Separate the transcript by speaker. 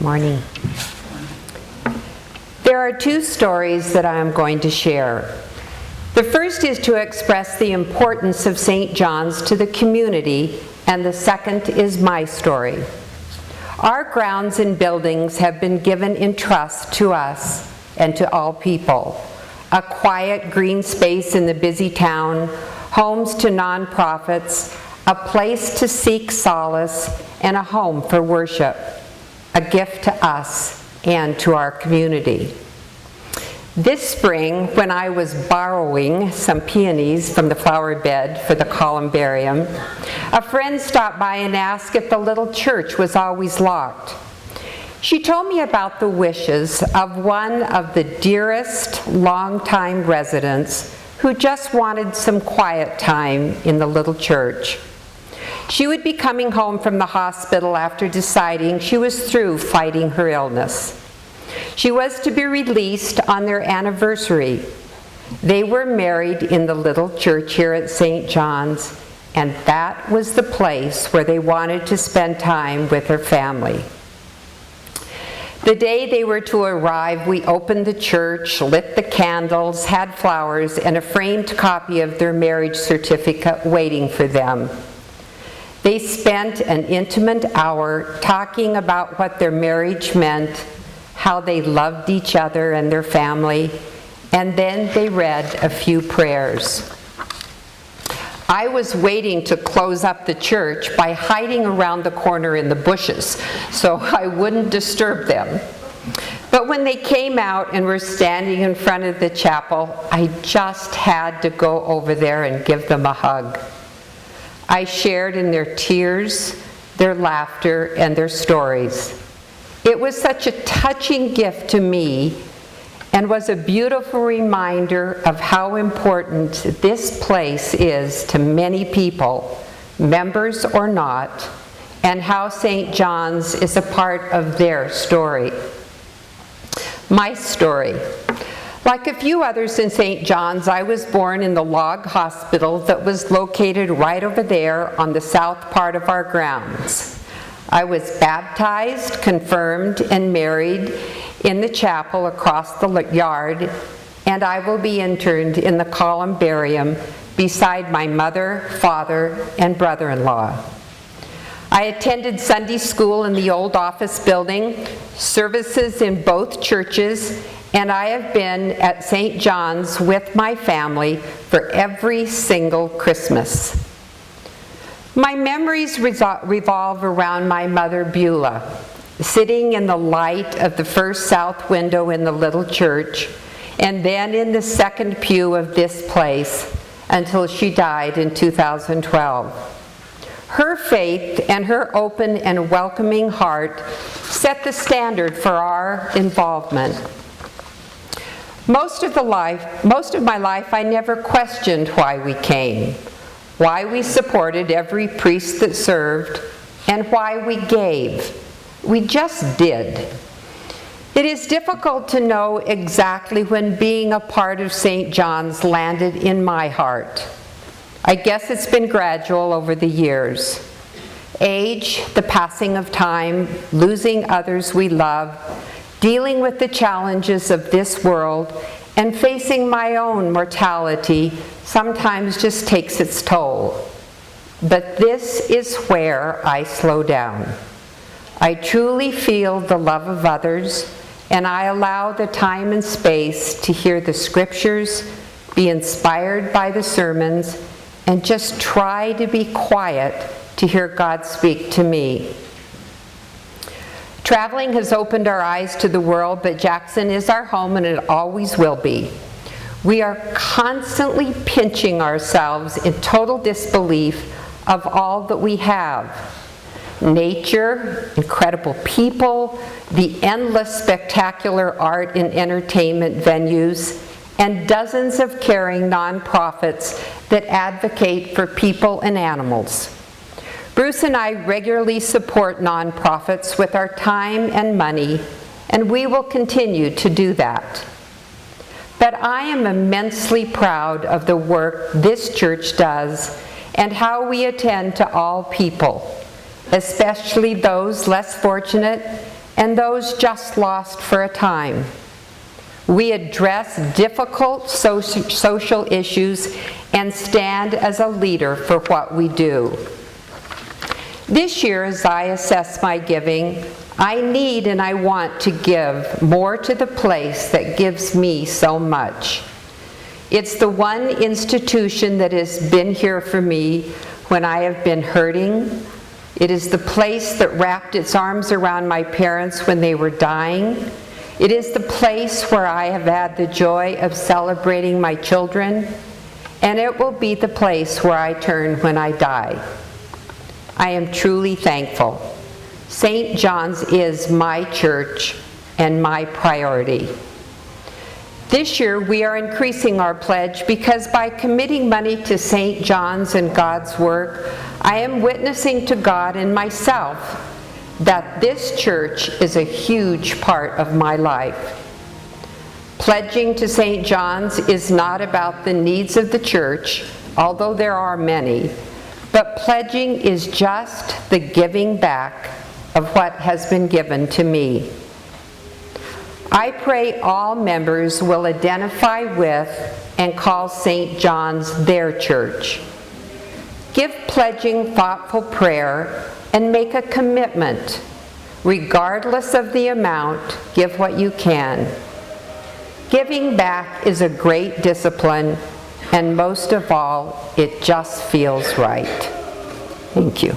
Speaker 1: Morning. There are two stories that I am going to share. The first is to express the importance of St. John's to the community, and the second is my story. Our grounds and buildings have been given in trust to us and to all people. A quiet green space in the busy town, homes to nonprofits, a place to seek solace, and a home for worship. A gift to us and to our community. This spring, when I was borrowing some peonies from the flower bed for the columbarium, a friend stopped by and asked if the little church was always locked. She told me about the wishes of one of the dearest longtime residents who just wanted some quiet time in the little church. She would be coming home from the hospital after deciding she was through fighting her illness. She was to be released on their anniversary. They were married in the little church here at St. John's, and that was the place where they wanted to spend time with her family. The day they were to arrive, we opened the church, lit the candles, had flowers, and a framed copy of their marriage certificate waiting for them. They spent an intimate hour talking about what their marriage meant, how they loved each other and their family, and then they read a few prayers. I was waiting to close up the church by hiding around the corner in the bushes so I wouldn't disturb them. But when they came out and were standing in front of the chapel, I just had to go over there and give them a hug. I shared in their tears, their laughter, and their stories. It was such a touching gift to me and was a beautiful reminder of how important this place is to many people, members or not, and how St. John's is a part of their story. My story. Like a few others in St. John's, I was born in the log hospital that was located right over there on the south part of our grounds. I was baptized, confirmed, and married in the chapel across the yard, and I will be interned in the columbarium beside my mother, father, and brother-in-law. I attended Sunday school in the old office building, services in both churches, and I have been at St. John's with my family for every single Christmas. My memories revolve around my mother Beulah, sitting in the light of the first south window in the little church, and then in the second pew of this place until she died in 2012. Her faith and her open and welcoming heart set the standard for our involvement. Most of my life, I never questioned why we came, why we supported every priest that served, and why we gave. We just did. It is difficult to know exactly when being a part of St. John's landed in my heart. I guess it's been gradual over the years. Age, the passing of time, losing others we love, dealing with the challenges of this world, and facing my own mortality sometimes just takes its toll. But this is where I slow down. I truly feel the love of others, and I allow the time and space to hear the scriptures, be inspired by the sermons, and just try to be quiet to hear God speak to me. Traveling has opened our eyes to the world, but Jackson is our home and it always will be. We are constantly pinching ourselves in total disbelief of all that we have. Nature, incredible people, the endless spectacular art and entertainment venues, and dozens of caring nonprofits that advocate for people and animals. Bruce and I regularly support nonprofits with our time and money, and we will continue to do that. But I am immensely proud of the work this church does and how we attend to all people, especially those less fortunate and those just lost for a time. We address difficult social issues and stand as a leader for what we do. This year, as I assess my giving, I need and I want to give more to the place that gives me so much. It's the one institution that has been here for me when I have been hurting. It is the place that wrapped its arms around my parents when they were dying. It is the place where I have had the joy of celebrating my children, and it will be the place where I turn when I die. I am truly thankful. St. John's is my church and my priority. This year we are increasing our pledge because by committing money to St. John's and God's work, I am witnessing to God and myself that this church is a huge part of my life. Pledging to St. John's is not about the needs of the church, although there are many, but pledging is just the giving back of what has been given to me. I pray all members will identify with and call St. John's their church. Give pledging thoughtful prayer and make a commitment. Regardless of the amount, give what you can. Giving back is a great discipline, and most of all, it just feels right. Thank you.